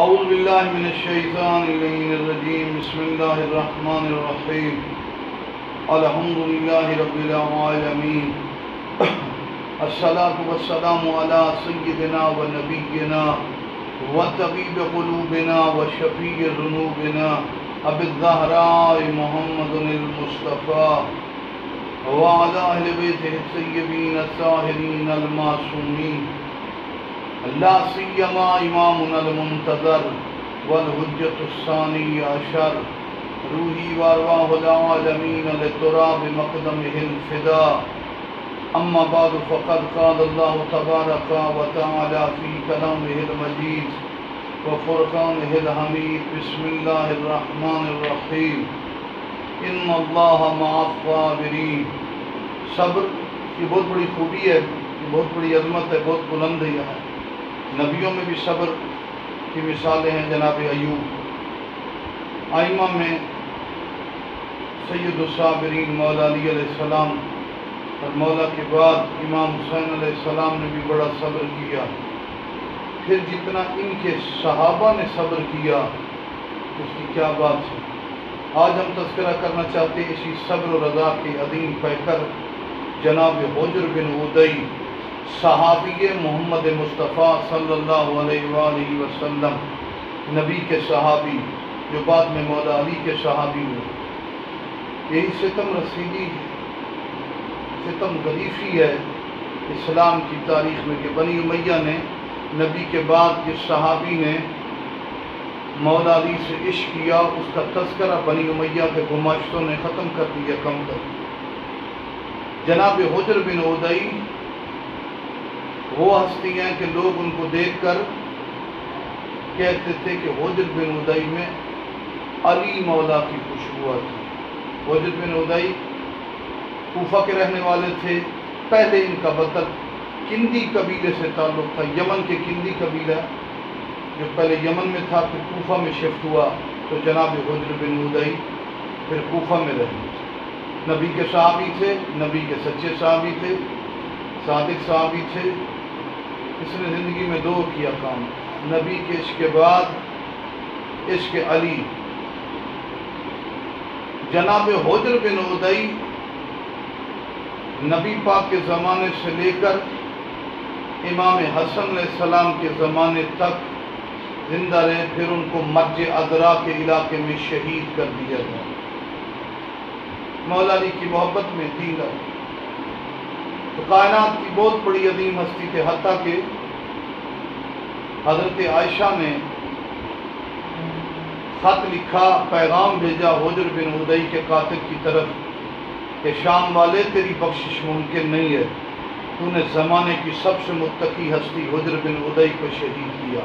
اعوذ باللہ من الشیطان الرجیم بسم اللہ الرحمن الرحیم الحمد للہ رب العالمین الصلاة والسلام علی سیدنا و نبینا و طبیب قلوبنا و شفیع ذنوبنا ابی الزہراء محمد المصطفیٰ وعلی اہل بیتہ الطیبین الطاہرین المعصومین لا سیما امامنا المنتظر والحجۃ الثانی عشر روحی وارواح العالمین لتراب مقدمہ الفداء اما بعد فقد قال اللہ تبارک و تعالی فی کلامہ المجید و فرقانہ الحمید بسم اللہ الرحمن الرحیم ان اللہ مع الصابرین۔ صبر کی بہت بڑی خوبی ہے، بہت بڑی عظمت ہے، بہت بلند ہے۔ نبیوں میں بھی صبر کی مثالیں ہیں۔ جناب ایوب، ائمہ میں سید الصابرین مولا علی علیہ السلام اور مولا کے بعد امام حسین علیہ السلام نے بھی بڑا صبر کیا۔ پھر جتنا ان کے صحابہ نے صبر کیا اس کی کیا بات ہے۔ آج ہم تذکرہ کرنا چاہتے ہیں اسی صبر و رضا کے عظیم پیکر جناب حجر بن عدی، صحابی محمد مصطفیٰ صلی اللہ علیہ وآلہ وسلم، نبی کے صحابی جو بعد میں مولا علی کے صحابی ہوئے۔ یہی ستم رسیدی ہے، ستم غلیفی ہے اسلام کی تاریخ میں کہ بنی امیہ نے نبی کے بعد جس صحابی نے مولا علی سے عشق کیا اس کا تذکرہ بنی امیہ کے گماشتوں نے ختم کر دیا، کم کر دیا۔ جناب حجر بن عدی وہ ہستی ہیں کہ لوگ ان کو دیکھ کر کہتے تھے کہ حجر بن عدی میں علی مولا کی خوشبو تھی۔ حجر بن عدی کوفہ کے رہنے والے تھے۔ پہلے ان کا بطن کندی قبیلے سے تعلق تھا، یمن کے کندی قبیلہ جو پہلے یمن میں تھا، پھر کوفہ میں شفٹ ہوا، تو جناب حجر بن عدی پھر کوفہ میں رہے۔ نبی کے صحابی تھے، نبی کے سچے صحابی تھے، صادق صحابی تھے۔ اس نے زندگی میں دو کیا کام، نبی کے عشق کے بعد عشق علی۔ جناب حجر بن عدی نبی پاک کے زمانے سے لے کر امام حسن علیہ السلام کے زمانے تک زندہ رہے، پھر ان کو مرج عذرا کے علاقے میں شہید کر دیا گیا۔ مولا علی کی محبت میں دین رہے تو کائنات کی بہت بڑی عظیم ہستی تھے، حتیٰ کہ حضرت عائشہ نے خط لکھا، پیغام بھیجا حجر بن عدی کے قاتل کی طرف کہ شام والے تیری بخشش ممکن نہیں ہے، تو نے زمانے کی سب سے متقی ہستی حجر بن عدی کو شہید کیا۔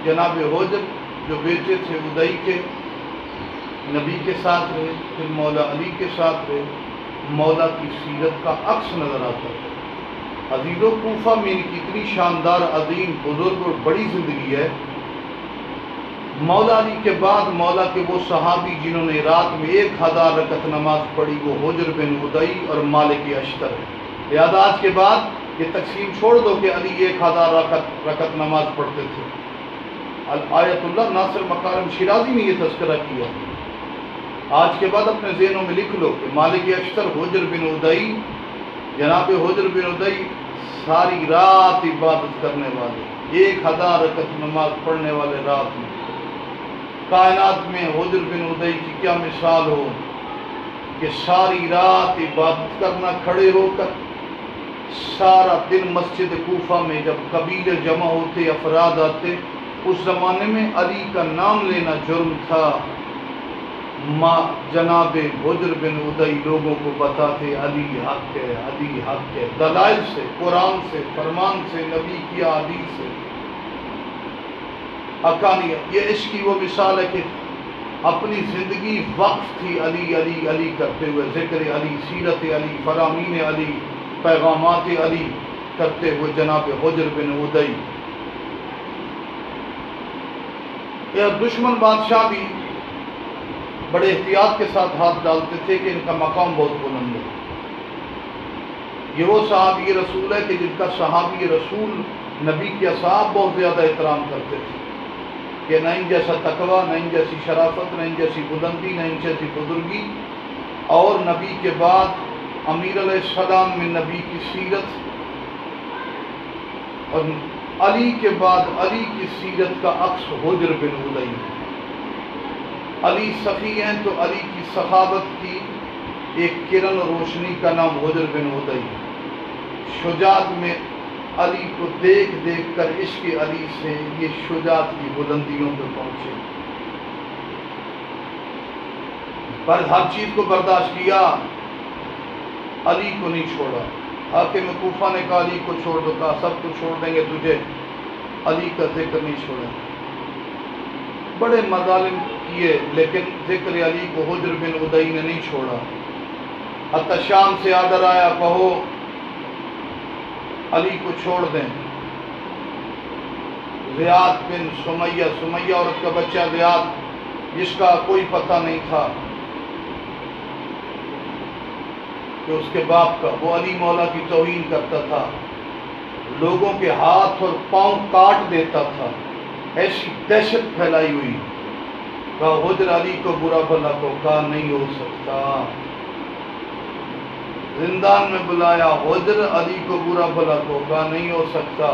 جناب حجر جو بیٹے تھے عدی کے، نبی کے ساتھ رہے، پھر مولا علی کے ساتھ رہے، مولا کی سیرت کا عکس نظر آتا ہے۔ عزیزو، کوفہ میں ان کی اتنی شاندار عظیم بزرگ اور بڑی زندگی ہے۔ مولا علی کے بعد مولا کے وہ صحابی جنہوں نے رات میں 1000 رکعت نماز پڑھی وہ حجر بن عدی اور مالک اشتر ہے۔ لہذا آج کے بعد یہ تقسیم چھوڑ دو کہ علی 1000 رکعت نماز پڑھتے تھے۔ آیت اللہ ناصر مکارم شیرازی نے یہ تذکرہ کیا۔ آج کے بعد اپنے ذہنوں میں لکھ لو کہ مالک اشتر حجر بن عدی، جناب حجر بن عدی ساری رات عبادت کرنے والے، 1000 رکعت نماز پڑھنے والے رات میں۔ کائنات میں حجر بن عدی کی کیا مثال ہو کہ ساری رات عبادت کرنا کھڑے ہو کر، سارا دن مسجد کوفہ میں جب قبیلے جمع ہوتے، افراد آتے، اس زمانے میں علی کا نام لینا جرم تھا۔ جناب حجر بن عدی لوگوں کو بتاتے علی حق ہے، علی حق ہے، دلائل سے، قرآن سے، فرمان سے، نبی کی احادیث سے۔ حقانیت، یہ عشق کی وہ مثال ہے کہ اپنی زندگی وقف تھی علی علی علی کرتے ہوئے، ذکر علی، سیرت علی، فرامین علی، پیغامات علی کرتے ہوئے جناب حجر بن عدی۔ یہ دشمن بادشاہ بھی بڑے احتیاط کے ساتھ ہاتھ ڈالتے تھے کہ ان کا مقام بہت بلند ہے۔ یہ وہ صحابی رسول ہے کہ جن کا صحابی رسول نبی کے اصحاب بہت زیادہ احترام کرتے تھے کہ نہ ان جیسا تقوی، نہ ان جیسی شرافت، نہ ان جیسی بلندی، نہ ان جیسی بزرگی. اور نبی کے بعد امیر علیہ السلام میں نبی کی سیرت، اور علی کے بعد علی کی سیرت کا عکس حجر بن عدی. علی سخی ہیں تو علی کی سخاوت کی ایک کرن روشنی کا نام حجر بن عدی. شجاعت میں علی کو دیکھ دیکھ کر عشق علی سے یہ شجاعت کی بلندیوں پہ پہنچے. پر ہر چیز کو برداشت کیا، علی کو نہیں چھوڑا. حاکم کوفہ نے کہا علی کو چھوڑ دو، کہا سب کو چھوڑ دیں گے تجھے، علی کا ذکر نہیں چھوڑا. بڑے مظالم کیے لیکن ذکر علی کو حجر بن عدی نے نہیں چھوڑا. حتی شام سے آرڈر آیا کہو علی کو چھوڑ دیں. زیاد بن سمیہ، سمیہ عورت کا بچہ زیاد، جس کا کوئی پتہ نہیں تھا کہ اس کے باپ کا، وہ علی مولا کی توہین کرتا تھا، لوگوں کے ہاتھ اور پاؤں کاٹ دیتا تھا. ایسی دہشت پھیلائی ہوئی. کہا حجر علی کو برا بھلا کو، کہا نہیں ہو سکتا. زندان میں بلایا، حجر علی کو برا بھلا کو، کہا نہیں ہو سکتا.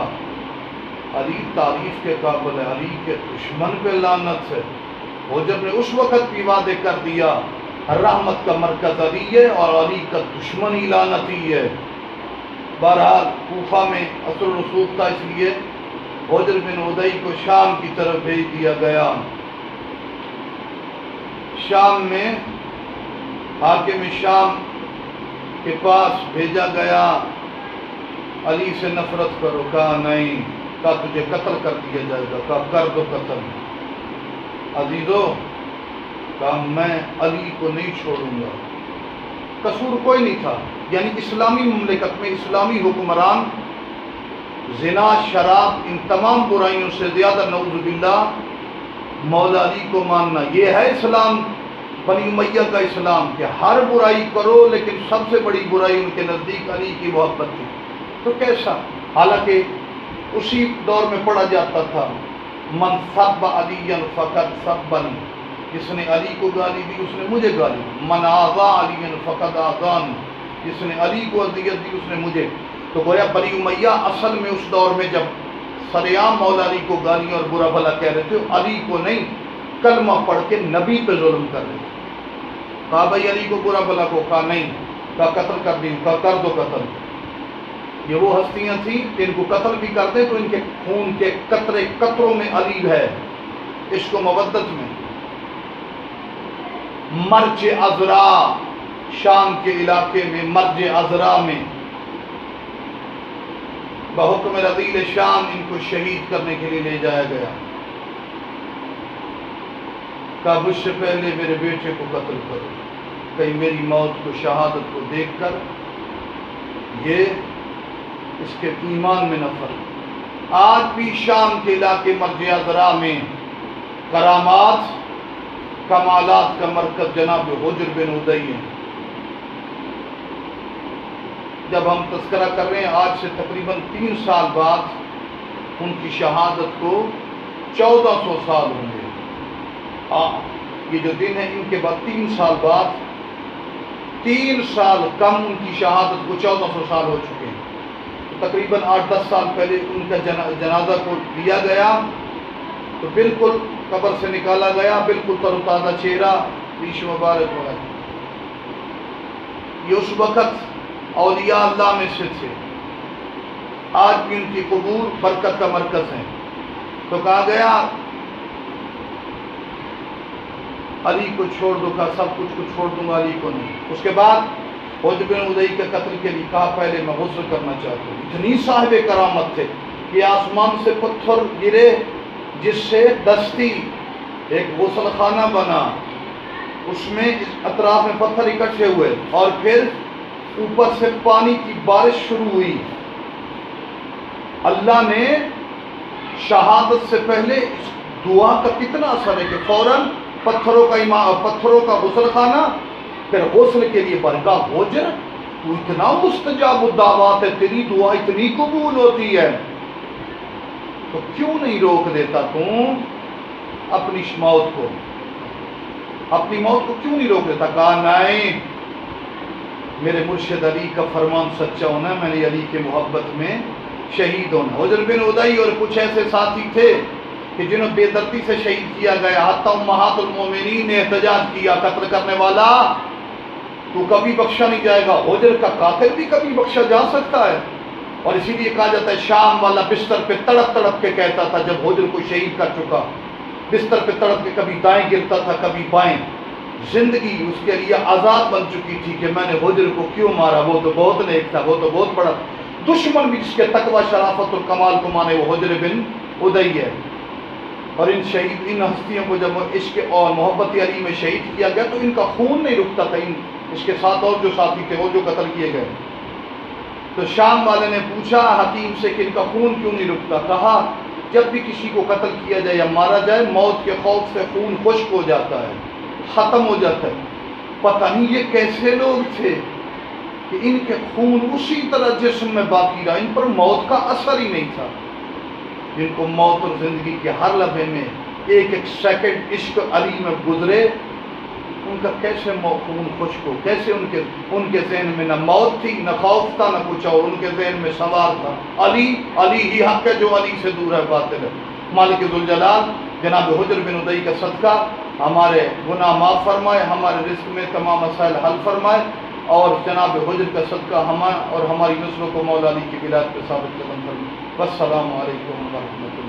علی تعریف کے قابل ہے، علی کے دشمن پہ لعنت ہے. حجر نے اس وقت بھی وعدے کر دیا رحمت کا مرکز علی ہے اور علی کا دشمن ہی لعنتی ہے. بہرحال کوفہ میں اثر رسوخ تھا، اس لیے حجر بن عدی کو شام کی طرف بھیج دیا گیا. شام میں حاکم شام کے پاس بھیجا گیا، علی سے نفرت کرو. کہا نہیں. کہا تجھے قتل کر دیا جائے گا. کہا کر دو قتل. عزیزو، کہا میں علی کو نہیں چھوڑوں گا. قصور کوئی نہیں تھا. یعنی اسلامی مملکت میں اسلامی حکمران زنا، شراب، ان تمام برائیوں سے زیادہ نعوذ باللہ مولا علی کو ماننا. یہ ہے اسلام، بنی امیہ کا اسلام، کہ ہر برائی کرو لیکن سب سے بڑی برائی ان کے نزدیک علی کی محبت تھی. تو کیسا؟ حالانکہ اسی دور میں پڑھا جاتا تھا من سب علی فقط سبنی، جس نے علی کو گالی دی اس نے مجھے گالی. من آذا علی فقط آذانی، جس نے علی کو اذیت دی اس نے مجھے. تو گویا بنی امیہ اصل میں اس دور میں جب سریعام مولا علی کو گالیاں اور برا بھلا کہہ رہے تھے، علی کو نہیں، کلمہ پڑھ کے نبی پہ ظلم کر رہے تھے. کہا بھائی علی کو برا بھلا کو، کہا نہیں. کہا قتل کر دیں. کہا کر دو قتل. یہ وہ ہستیاں تھیں کہ ان کو قتل بھی کر دیں تو ان کے خون کے قطرے قطروں میں علی ہے، عشق و مودت میں. مرج عذرا، شام کے علاقے میں مرج عذرا میں بحکم رضیل شام ان کو شہید کرنے کے لیے لے جایا گیا. کہا مجھ سے پہلے میرے بیٹے کو قتل کرو، کہیں میری موت کو، شہادت کو دیکھ کر یہ اس کے ایمان میں نہ فرق. آج بھی شام کے علاقے مرج عذرا میں کرامات، کمالات کا مرکز جناب حجر بن عدی ہے. جب ہم تذکرہ کر رہے ہیں آج سے تقریباً 3 سال بعد ان کی شہادت کو 1400 سال ہوں گے. یہ جو دن ہے ان کے بعد 3 سال بعد، 3 سال کم ان کی شہادت کو 1400 سال ہو چکے ہیں. تو تقریباً 8-10 سال پہلے ان کا جنازہ کو لیا گیا تو بالکل قبر سے نکالا گیا، بالکل تر و تازہ چہرہ، ریش مبارک ہوا. یہ اس وقت اولیاء اللہ میں سے تھے. آج بھی ان کی قبور برکت کا مرکز ہیں. تو کہا گیا علی کو چھوڑ دو. کہا سب کچھ کو چھوڑ دوں گا، علی کو نہیں. اس کے بعد حجر بن عدی کے قتل کے لیے کہا پہلے میں غسل کرنا چاہتا ہوں. اتنی صاحب کرامت تھے کہ آسمان سے پتھر گرے جس سے دستی ایک غسل خانہ بنا، اس میں اطراف میں پتھر اکٹھے ہوئے اور پھر اوپر سے پانی کی بارش شروع ہوئی. اللہ نے شہادت سے پہلے اس دعا کا کتنا اثر ہے کہ فوراً پتھروں کا غسل خانہ، پھر غسل کے لیے برگاہ. حجر تو اتنا مستجاب الدعوات ہے، تیری دعا اتنی قبول ہوتی ہے. تو کیوں نہیں روک دیتا تم اپنی موت کو؟ اپنی موت کو کیوں نہیں روک دیتا؟ کہا نہیں، میرے مرشد علی کا فرمان سچا ہونا، میں نے علی کے محبت میں شہید ہونا۔ حجر بن ادئی اور کچھ ایسے ساتھی تھے کہ جنہوں بے دردی سے شہید کیا گیا، حتی امہات المومنین نے احتجاج کیا، قتل کرنے والا تو کبھی بخشا نہیں جائے گا، حجر کا قاتل بھی کبھی بخشا جا سکتا ہے۔ اور اسی لیے کہا جاتا ہے شام والا بستر پہ تڑپ تڑپ کے کہتا تھا جب حجر کو شہید کر چکا، بستر پہ تڑپ کے کبھی دائیں گرتا تھا کبھی بائیں، زندگی اس کے لیے آزاد بن چکی تھی کہ میں نے حجر کو کیوں مارا، وہ تو بہت نیک تھا، وہ تو بہت بڑا دشمن بھی جس کے تقوی شرافت اور کمال کو مانے وہ حجر بن ادئی ہے۔ اور ان ہستیوں کو جب عشق اور محبت علی میں شہید کیا گیا تو ان کا خون نہیں رکتا تھا، اس کے ساتھ اور جو ساتھی تھے وہ جو قتل کیے گئے۔ تو شام والے نے پوچھا حکیم سے کہ ان کا خون کیوں نہیں رکتا؟ کہا جب بھی کسی کو قتل کیا جائے یا مارا جائے، موت کے خوف سے خون خشک ہو جاتا ہے، ختم ہو جاتا ہے۔ پتہ نہیں یہ کیسے لوگ تھے کہ ان کے خون اسی طرح جسم میں باقی رہا، ان پر موت کا اثر ہی نہیں تھا، جن کو موت اور زندگی کے ہر لمحے میں ایک ایک سیکنڈ عشق علی میں گزرے، ان کا کیسے خون خشک ہو؟ کیسے ان کے ذہن میں نہ موت تھی، نہ خوف تھا، نہ کچھ اور، ان کے ذہن میں سوال تھا علی، علی ہی حق ہے، جو علی سے دور ہے باطل ہے۔ مالک ذوالجلال جناب حجر بن ادئی کا صدقہ ہمارے گناہ معاف فرمائے، ہمارے رزق میں تمام مسائل حل فرمائے، اور جناب حجر کا صدقہ اور ہماری نسلوں کو مولا علی کی ولایت پہ ثابت قدم فرمائے۔ والسلام علیکم ورحمۃ اللہ۔